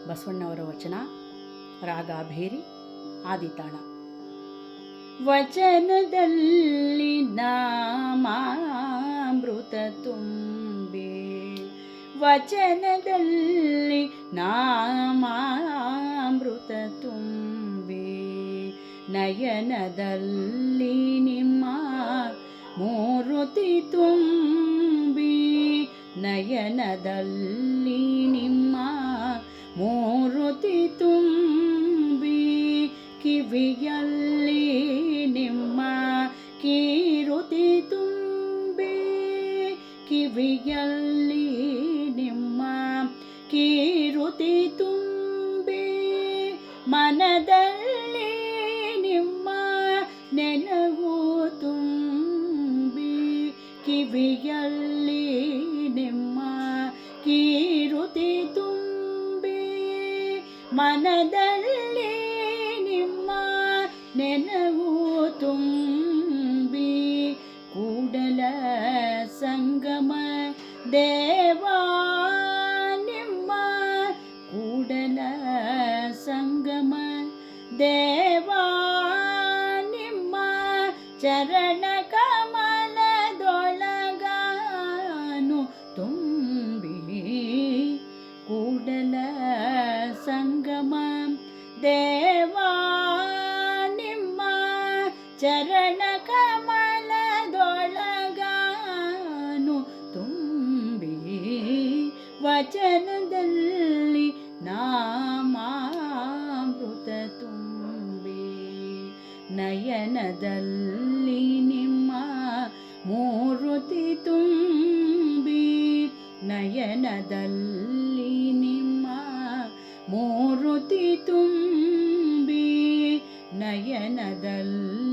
ಬಸವಣ್ಣವರ ವಚನ, ರಾಗ ಭೇರಿ, ಆದಿತಾಳ. ವಚನದಲ್ಲಿ ನಾಮಾಮೃತ ತುಂಬಿ, ವಚನದಲ್ಲಿ ನಾಮಾಮೃತ ತುಂಬಿ, ನಯನದಲ್ಲಿ ನಿಮ್ಮ ಮೂರುತಿ ತುಂಬಿ, ನಯನದಲ್ಲಿ ನಿಮ್ಮ ಮೂರುತಿ ತುಂಬಿ, ಕಿವಿಯಲ್ಲಿ ನಿಮ್ಮ ಕೀರುತಿ ತುಂಬಿ, ಕಿವಿಯಲ್ಲಿ ನಿಮ್ಮ ಕೀರುತಿ ತುಂಬಿ, ಮನದಲ್ಲಿ ನಿಮ್ಮ ನೆನವು ತುಂಬಿ, ಕಿವಿಯಲ್ಲಿ ನಿಮ್ಮ ಕೀರುತಿ ತುಂಬಿ, ಮನದಲ್ಲಿ ನಿಮ್ಮ ನೆನವು ತುಂಬಿ, ಕೂಡಲ ಸಂಗಮ ದೇವಾ ನಿಮ್ಮ ಕೂಡಲ ಸಂಗಮ ದೇವಾ ನಿಮ್ಮ ಚರಣ ಕಮಲದೊಳಗಾನು ತುಂಬಿ, ಕೂಡಲ ಸಂಗಮ ದೇವಾ ನಿಮ್ಮ ಚರಣ ಕಮಲದೊಳಗಾನು ತುಂಬಿ, ವಚನದಲ್ಲಿ ನಾಮಾಮೃತ ತುಂಬಿ, ನಯನದಲ್ಲಿ ನಿಮ್ಮ ಮೂರುತಿ ತುಂಬಿ, ನಯನದಲ್ಲಿ ನಿಮ್ಮ ಮೂರುತಿ ತುಂಬಿ, ನಯನದಲ್ಲಿ